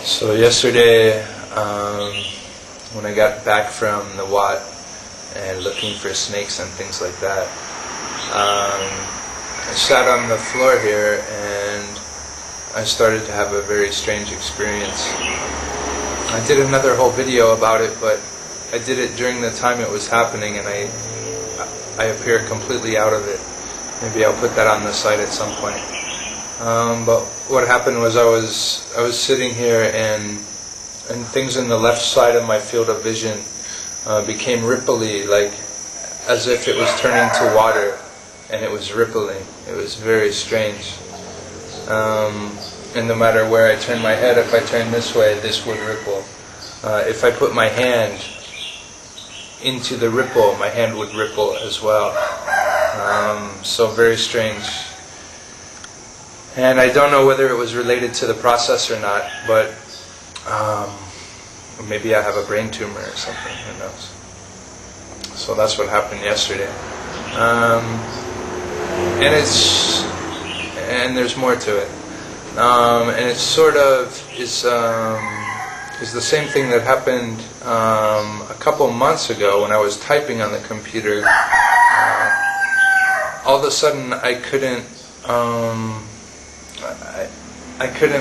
So yesterday, when I got back from the Wat and looking for snakes and things like that, I sat on the floor here and I started to have a very strange experience. I did another whole video about it, but I did it during the time it was happening, and I appear completely out of it. Maybe I'll put that on the site at some point. But what happened was I was sitting here and things in the left side of my field of vision became ripply, like as if it was turning to water, and it was rippling. It was very strange. And no matter where I turn my head, if I turn this way, this would ripple. If I put my hand into the ripple, my hand would ripple as well. So very strange. And I don't know whether it was related to the process or not, but maybe I have a brain tumor or something, who knows. So that's what happened yesterday. And there's more to it. And it sort of is the same thing that happened a couple months ago when I was typing on the computer. All of a sudden I couldn't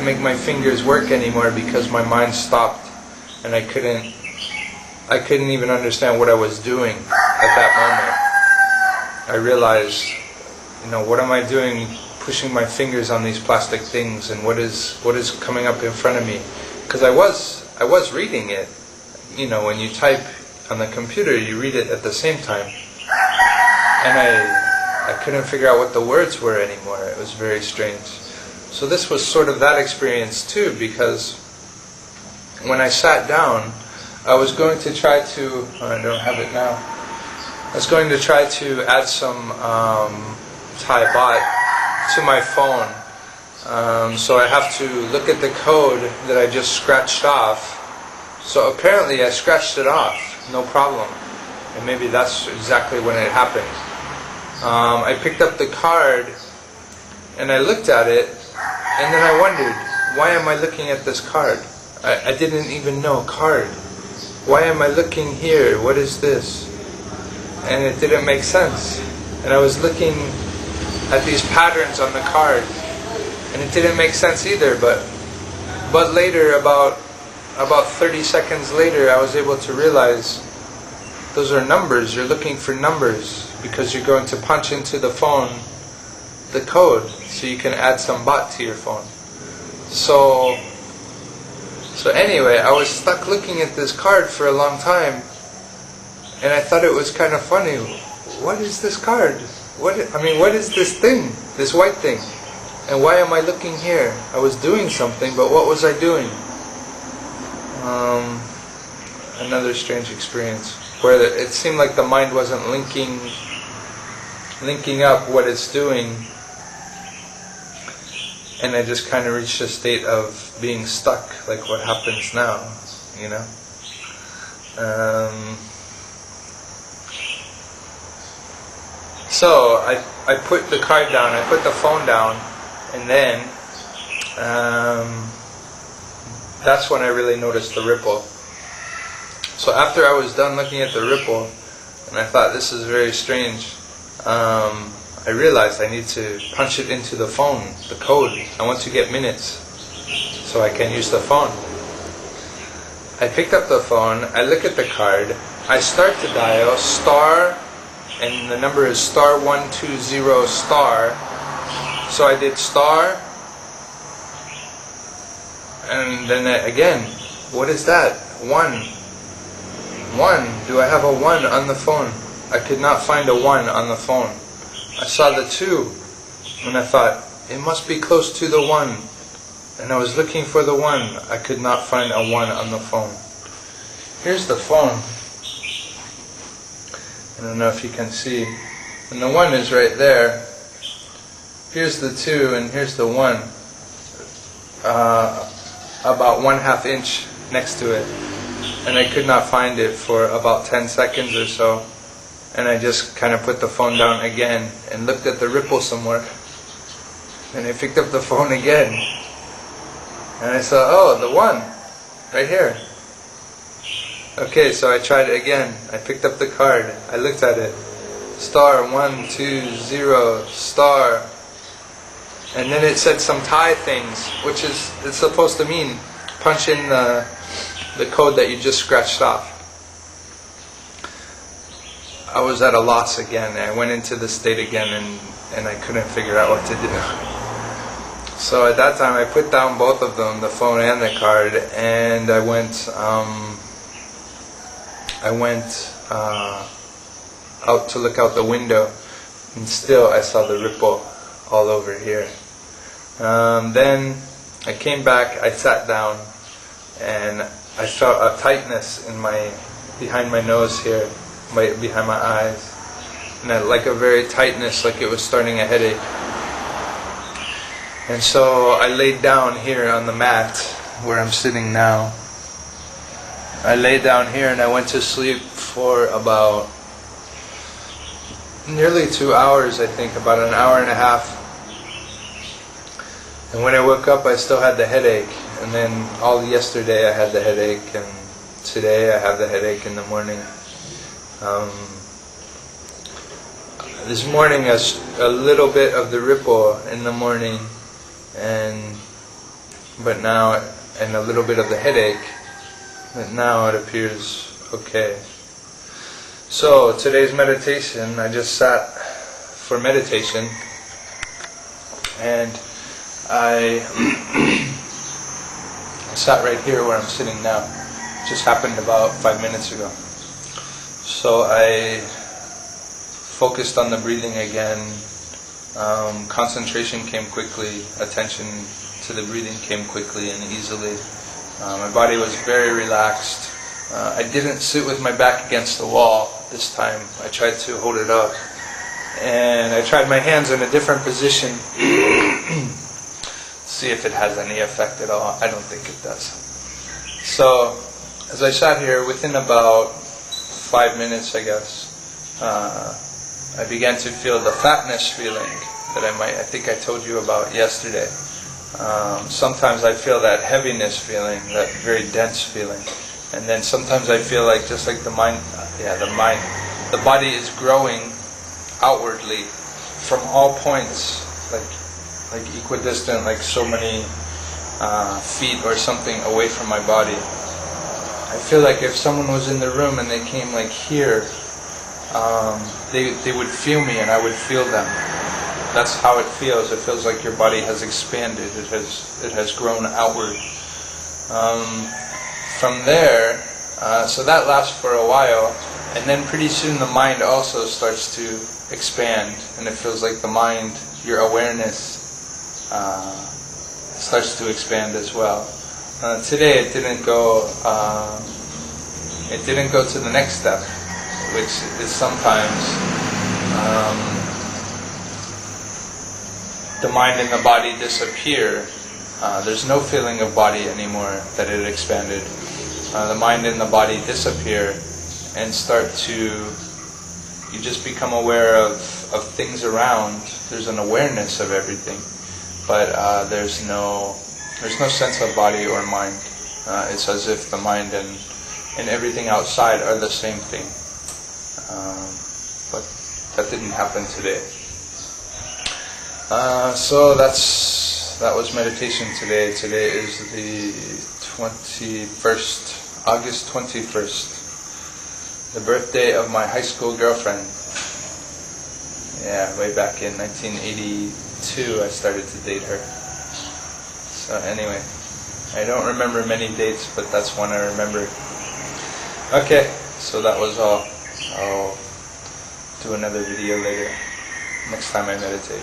make my fingers work anymore because my mind stopped, and I couldn't even understand what I was doing at that moment. I realized, what am I doing pushing my fingers on these plastic things, and what is coming up in front of me? Because I was reading it. When you type on the computer, you read it at the same time. And I couldn't figure out what the words were anymore. It was very strange. So this was sort of that experience too, because when I sat down, I was going to try to, I don't have it now, I was going to try to add some Thai baht to my phone. So I have to look at the code that I just scratched off. So apparently I scratched it off, no problem. And maybe that's exactly when it happened. I picked up the card and I looked at it, and then I wondered, why am I looking at this card? I didn't even know card. Why am I looking here? What is this? And it didn't make sense. And I was looking at these patterns on the card, and it didn't make sense either. But later, about 30 seconds later, I was able to realize those are numbers. You're looking for numbers because you're going to punch into the phone the code so you can add some baht to your phone. So anyway, I was stuck looking at this card for a long time, and I thought it was kind of funny. What is this card? What is this thing? This white thing? And why am I looking here? I was doing something, but what was I doing? Another strange experience where it seemed like the mind wasn't linking up what it's doing, and I just kind of reached a state of being stuck, like what happens now, So I put the card down, I put the phone down, and then that's when I really noticed the ripple. So after I was done looking at the ripple, and I thought this is very strange, I realized I need to punch it into the phone, the code. I want to get minutes so I can use the phone. I picked up the phone, I look at the card, I start to dial star, and the number is star 120 star. So I did star, and then again, what is that? 1. Do I have a 1 on the phone? I could not find a 1 on the phone. I saw the 2, and I thought, it must be close to the 1. And I was looking for the 1. I could not find a 1 on the phone. Here's the phone. I don't know if you can see. And the 1 is right there. Here's the 2, and here's the 1. About 1/2 inch next to it. And I could not find it for about 10 seconds or so. And I just kind of put the phone down again and looked at the ripple some more. And I picked up the phone again. And I saw, oh, the 1. right here. Okay, so I tried it again. I picked up the card. I looked at it. Star 1 2 0 star. And then it said some Thai things, which is it's supposed to mean punch in the code that you just scratched off. I was at a loss again. I went into the state again and I couldn't figure out what to do. So at that time I put down both of them, the phone and the card, and I went out to look out the window, and still I saw the ripple all over here. Then I came back, I sat down, and I felt a tightness in behind my nose here, behind my eyes, and like a very tightness, like it was starting a headache. And so I laid down here on the mat where I'm sitting now. I laid down here and I went to sleep for about nearly 2 hours, I think, about an hour and a half. And when I woke up I still had the headache, and then all yesterday I had the headache, and today I have the headache in the morning. This morning a little bit of the ripple in the morning, but now, and a little bit of the headache, but now it appears okay. So today's meditation, I just sat for meditation, and I sat right here where I'm sitting now. It just happened about 5 minutes ago. So I focused on the breathing again. Concentration came quickly. Attention to the breathing came quickly and easily. My body was very relaxed. I didn't sit with my back against the wall this time. I tried to hold it up. And I tried my hands in a different position. See if it has any effect at all. I don't think it does. So, as I sat here, within about 5 minutes, I guess, I began to feel the fatness feeling that I think I told you about yesterday. Sometimes I feel that heaviness feeling, that very dense feeling. And then sometimes I feel like, just like the body is growing outwardly from all points, like equidistant, like so many feet or something away from my body. I feel like if someone was in the room and they came like here, they would feel me and I would feel them. That's how it feels. It feels like your body has expanded. It has grown outward. From there, so that lasts for a while, and then pretty soon the mind also starts to expand, and it feels like the mind, your awareness, starts to expand as well. Today it didn't go to the next step, which is sometimes the mind and the body disappear. There's no feeling of body anymore that it expanded. The mind and the body disappear and you just become aware of things around. There's an awareness of everything, but there's no sense of body or mind. It's as if the mind and everything outside are the same thing. But that didn't happen today. So that was meditation today. Today is the 21st, August 21st, the birthday of my high school girlfriend. Yeah, way back in 1982 I started to date her. So anyway, I don't remember many dates, but that's one I remember. Okay, so that was all. I'll do another video later, next time I meditate.